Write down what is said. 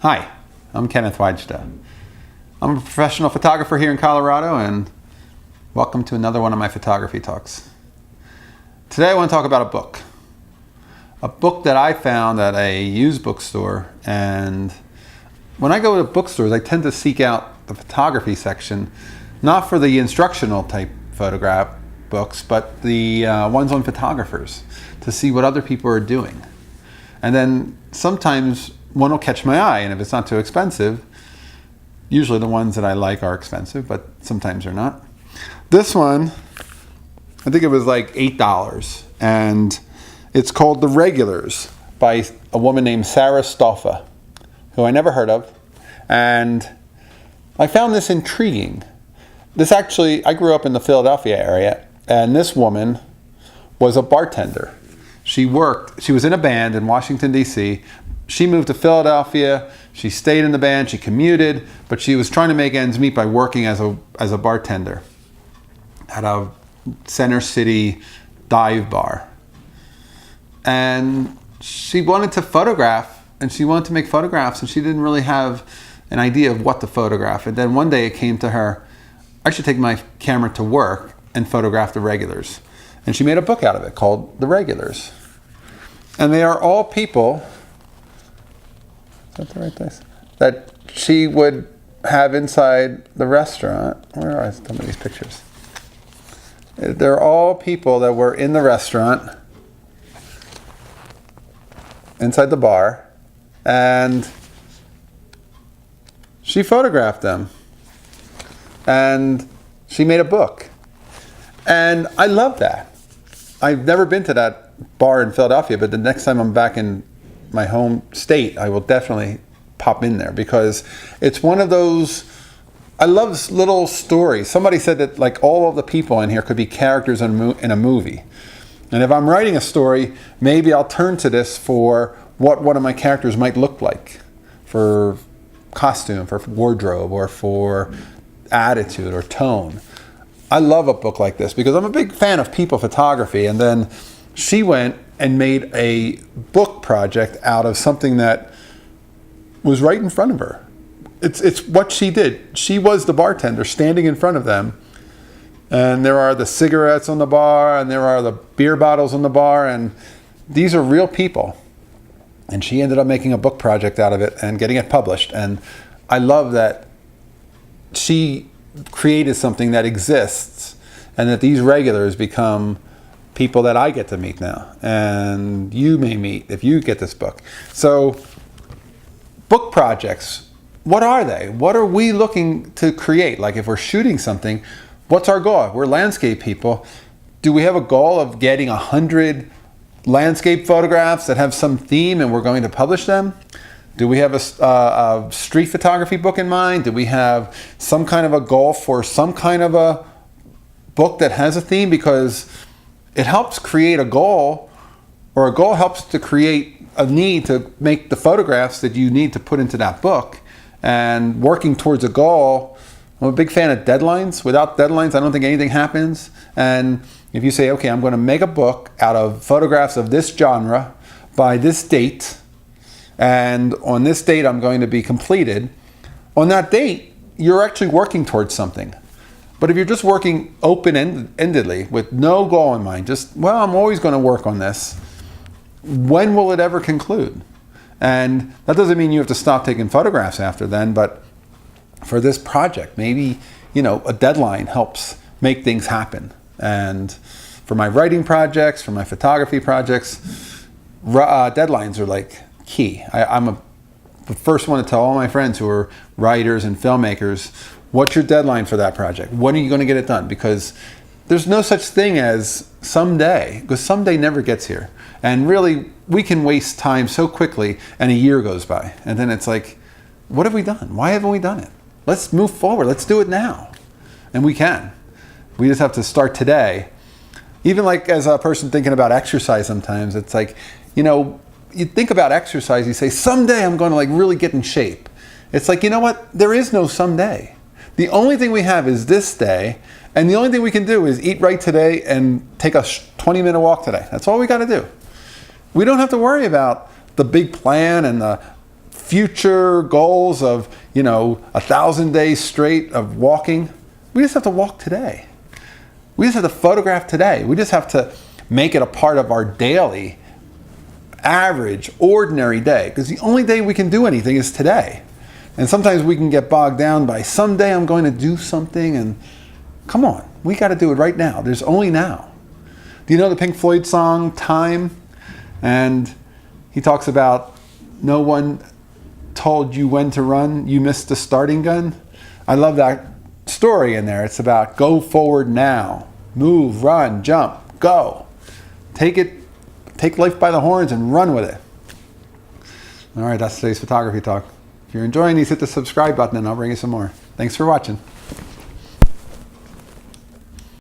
Hi, I'm Kenneth WAJDA. I'm a professional photographer here in Colorado, and welcome to another one of my photography talks. Today I want to talk about a book that I found at a used bookstore. And when I go to bookstores, I tend to seek out the photography section, not for the instructional type photograph books, but the ones on photographers, to see what other people are doing. And then sometimes one will catch my eye, and if it's not too expensive, usually the ones that I like are expensive, but sometimes they're not. This one, I think it was like $8, and it's called The Regulars by a woman named Sarah Stolfa, who I never heard of, and I found this intriguing. I grew up in the Philadelphia area, and this woman was a bartender. She was in a band in Washington, D.C. She moved to Philadelphia, she stayed in the band, she commuted, but she was trying to make ends meet by working as a bartender at a Center City dive bar. And she wanted to photograph, and she wanted to make photographs, and she didn't really have an idea of what to photograph. And then one day it came to her, I should take my camera to work and photograph the regulars. And she made a book out of it called The Regulars. And they are all people, is that the right place? That she would have inside the restaurant. Where are some of these pictures? They're all people that were in the restaurant, inside the bar, and she photographed them. And she made a book. And I love that. I've never been to that bar in Philadelphia, but the next time I'm back in my home state, I will definitely pop in there, because it's one of those, I love little stories. Somebody said that like all of the people in here could be characters in a movie. And if I'm writing a story, maybe I'll turn to this for what one of my characters might look like, for costume, for wardrobe, or for attitude or tone. I love a book like this because I'm a big fan of people photography. And then she went and made a book project out of something that was right in front of her. It's what she did. She was the bartender standing in front of them. And there are the cigarettes on the bar, and there are the beer bottles on the bar, and these are real people. And she ended up making a book project out of it and getting it published. And I love that she created something that exists, and that these regulars become people that I get to meet now, and you may meet if you get this book. So book projects, what are they? What are we looking to create? Like if we're shooting something, what's our goal? We're landscape people. Do we have a goal of getting 100 landscape photographs that have some theme and we're going to publish them? Do we have a street photography book in mind? Do we have some kind of a goal for some kind of a book that has a theme? Because it helps create a goal, or a goal helps to create a need to make the photographs that you need to put into that book. And working towards a goal, I'm a big fan of deadlines. Without deadlines, I don't think anything happens. And if you say, okay, I'm going to make a book out of photographs of this genre by this date, and on this date I'm going to be completed, on that date you're actually working towards something. But if you're just working open-endedly with no goal in mind, just, well, I'm always going to work on this, when will it ever conclude? And that doesn't mean you have to stop taking photographs after then, but for this project, maybe, a deadline helps make things happen. And for my writing projects, for my photography projects, deadlines are like key. I'm the first one to tell all my friends who are writers and filmmakers, what's your deadline for that project? When are you going to get it done? Because there's no such thing as someday, because someday never gets here. And really, we can waste time so quickly, and a year goes by. And then it's like, what have we done? Why haven't we done it? Let's move forward. Let's do it now. And we can. We just have to start today. Even like as a person thinking about exercise sometimes, it's like, you think about exercise, you say, someday I'm going to like really get in shape. It's like, you know what? There is no someday. The only thing we have is this day, and the only thing we can do is eat right today and take a 20-minute walk today. That's all we got to do. We don't have to worry about the big plan and the future goals of, 1,000 days straight of walking. We just have to walk today. We just have to photograph today. We just have to make it a part of our daily, average, ordinary day. Because the only day we can do anything is today. And sometimes we can get bogged down by someday I'm going to do something, and come on, we got to do it right now. There's only now. Do you know the Pink Floyd song, Time? And he talks about no one told you when to run, you missed the starting gun. I love that story in there. It's about go forward now. Move, run, jump, go. Take life by the horns and run with it. All right, that's today's photography talk. If you're enjoying these, hit the subscribe button and I'll bring you some more. Thanks for watching.